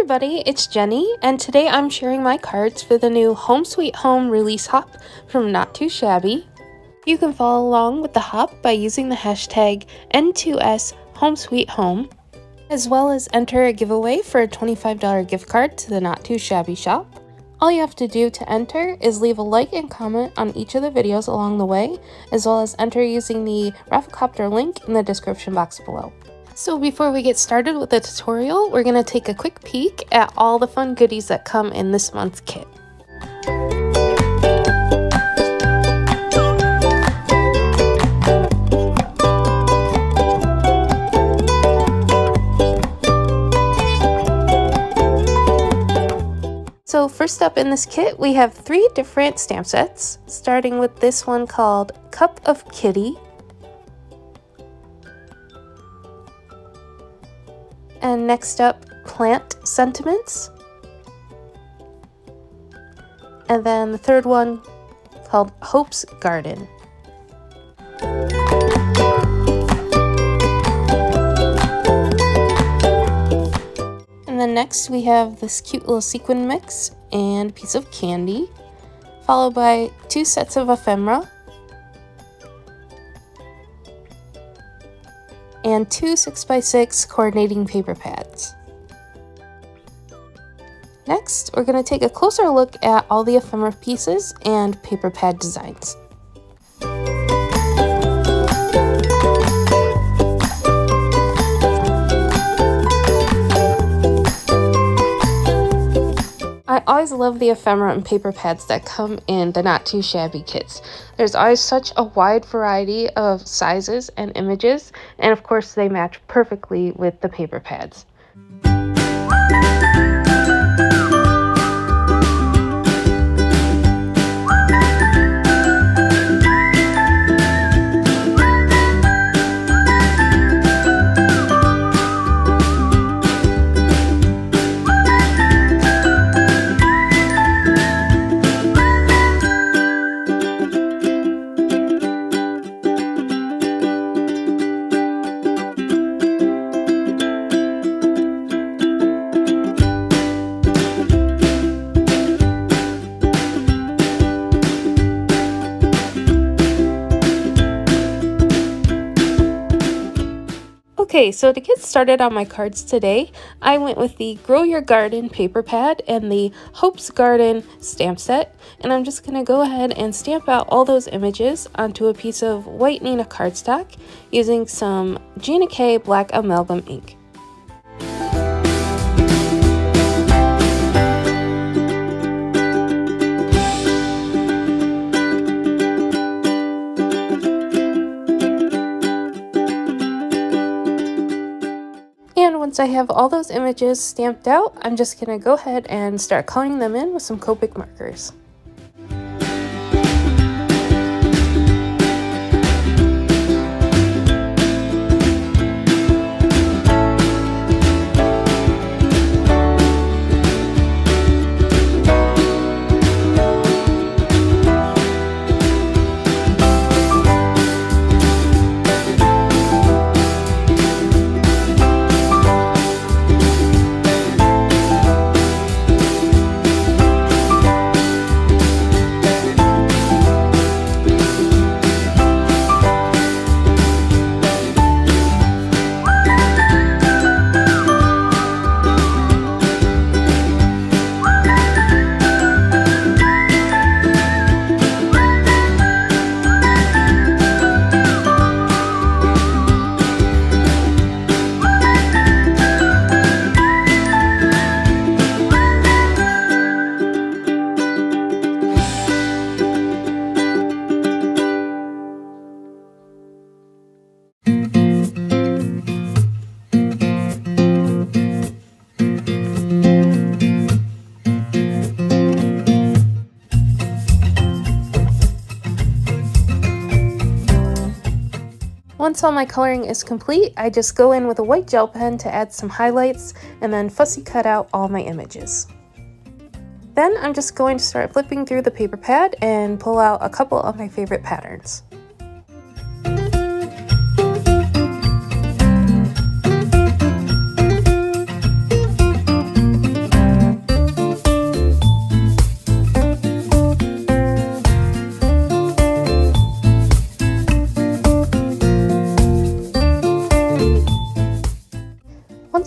everybody, it's Jenny, and today I'm sharing my cards for the new Home Sweet Home release hop from Not Too Shabby. You can follow along with the hop by using the hashtag N2S Home Sweet Home, as well as enter a giveaway for a $25 gift card to the Not Too Shabby shop. All you have to do to enter is leave a like and comment on each of the videos along the way, as well as enter using the Raffle Copter link in the description box below. So before we get started with the tutorial, we're going to take a quick peek at all the fun goodies that come in this month's kit. So first up in this kit, we have 3 different stamp sets, starting with this one called Cup of Kitty. And next up, Plant Sentiments. And then the third one called Hope's Garden. And then next we have this cute little sequin mix and a piece of candy, followed by 2 sets of ephemera and 2 6x6 coordinating paper pads. Next, we're going to take a closer look at all the ephemera pieces and paper pad designs. I always love the ephemera and paper pads that come in the Not Too Shabby kits. There's always such a wide variety of sizes and images, and of course they match perfectly with the paper pads. Okay, so to get started on my cards today, I went with the Grow Your Garden paper pad and the Hope's Garden stamp set, and I'm just going to go ahead and stamp out all those images onto a piece of white Nina cardstock using some Gina K black amalgam ink. And once I have all those images stamped out, I'm just going to go ahead and start coloring them in with some Copic markers. Once all my coloring is complete, I just go in with a white gel pen to add some highlights and then fussy cut out all my images. Then I'm just going to start flipping through the paper pad and pull out a couple of my favorite patterns.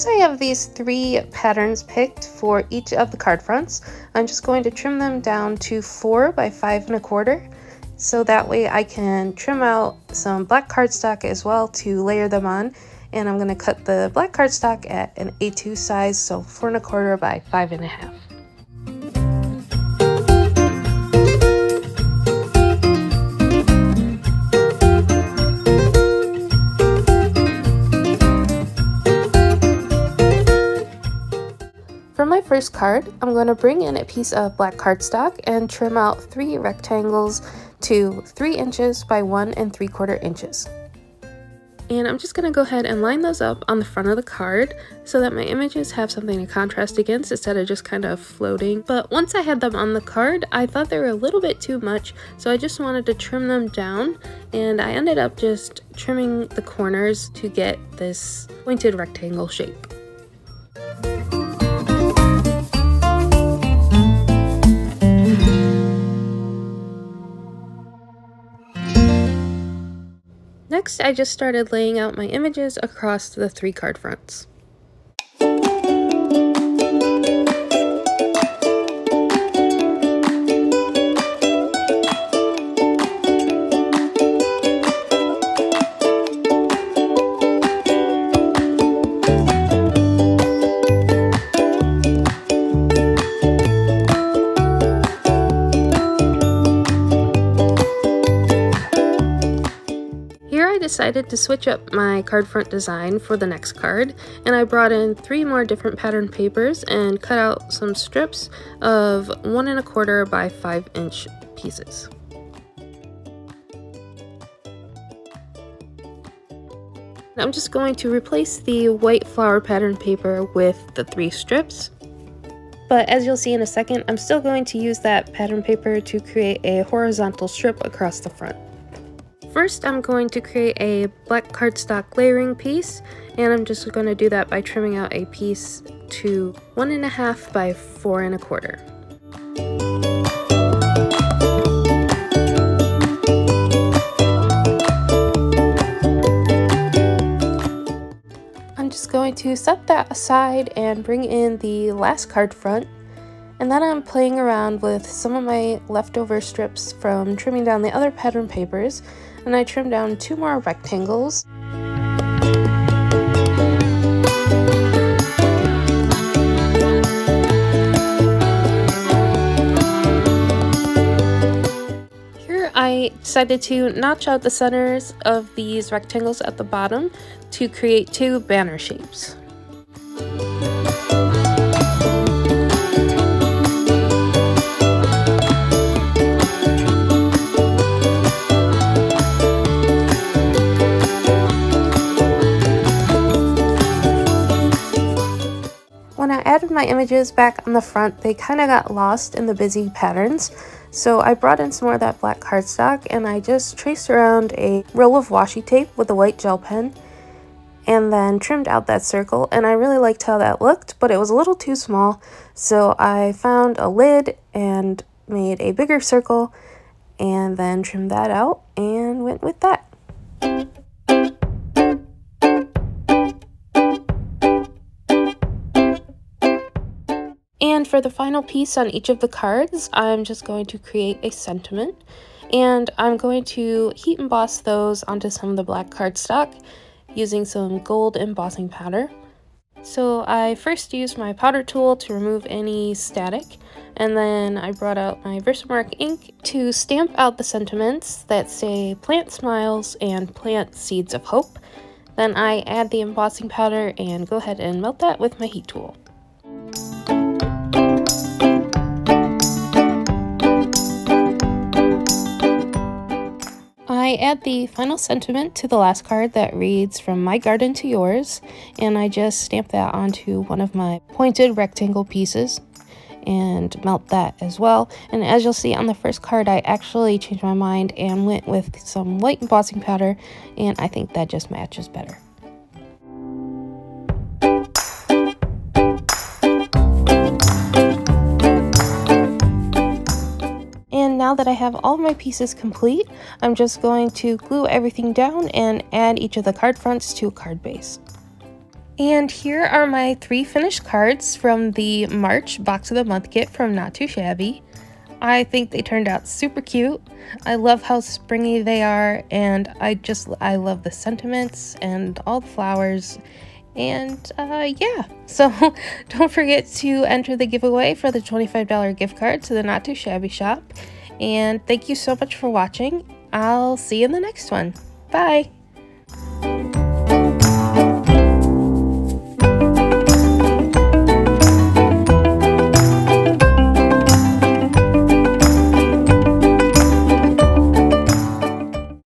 once I have these 3 patterns picked for each of the card fronts, I'm just going to trim them down to 4 by 5 1/4. So that way I can trim out some black cardstock as well to layer them on. And I'm going to cut the black cardstock at an A2 size, so 4 1/4 by 5 1/2. For my first card, I'm going to bring in a piece of black cardstock and trim out 3 rectangles to 3 inches by 1 3/4 inches. And I'm just going to go ahead and line those up on the front of the card so that my images have something to contrast against instead of just kind of floating. But once I had them on the card, I thought they were a little bit too much, so I just wanted to trim them down, and I ended up just trimming the corners to get this pointed rectangle shape. Next, I just started laying out my images across the 3 card fronts. Decided to switch up my card front design for the next card, and I brought in 3 more different pattern papers and cut out some strips of 1 1/4 by 5 inch pieces. I'm just going to replace the white flower pattern paper with the 3 strips. But as you'll see in a second, I'm still going to use that pattern paper to create a horizontal strip across the front. First, I'm going to create a black cardstock layering piece, and I'm just going to do that by trimming out a piece to 1 1/2 by 4 1/4. I'm just going to set that aside and bring in the last card front. And then I'm playing around with some of my leftover strips from trimming down the other pattern papers, and I trimmed down 2 more rectangles. Here I decided to notch out the centers of these rectangles at the bottom to create 2 banner shapes. When I added my images back on the front, they kind of got lost in the busy patterns, so I brought in some more of that black cardstock and I just traced around a roll of washi tape with a white gel pen and then trimmed out that circle, and I really liked how that looked, but it was a little too small, so I found a lid and made a bigger circle and then trimmed that out and went with that. And for the final piece on each of the cards, I'm just going to create a sentiment, and I'm going to heat emboss those onto some of the black cardstock using some gold embossing powder. So I first used my powder tool to remove any static, and then I brought out my Versamark ink to stamp out the sentiments that say plant smiles and plant seeds of hope. Then I add the embossing powder and go ahead and melt that with my heat tool. I add the final sentiment to the last card that reads, "From my garden to yours," and I just stamp that onto one of my pointed rectangle pieces and melt that as well. And as you'll see on the first card, I actually changed my mind and went with some white embossing powder, and I think that just matches better. And now that I have all my pieces complete, I'm just going to glue everything down and add each of the card fronts to a card base. And here are my 3 finished cards from the March Box of the Month kit from Not Too Shabby. I think they turned out super cute. I love how springy they are, and I love the sentiments and all the flowers. And yeah, so don't forget to enter the giveaway for the $25 gift card to the Not Too Shabby shop. And thank you so much for watching. I'll see you in the next one. Bye!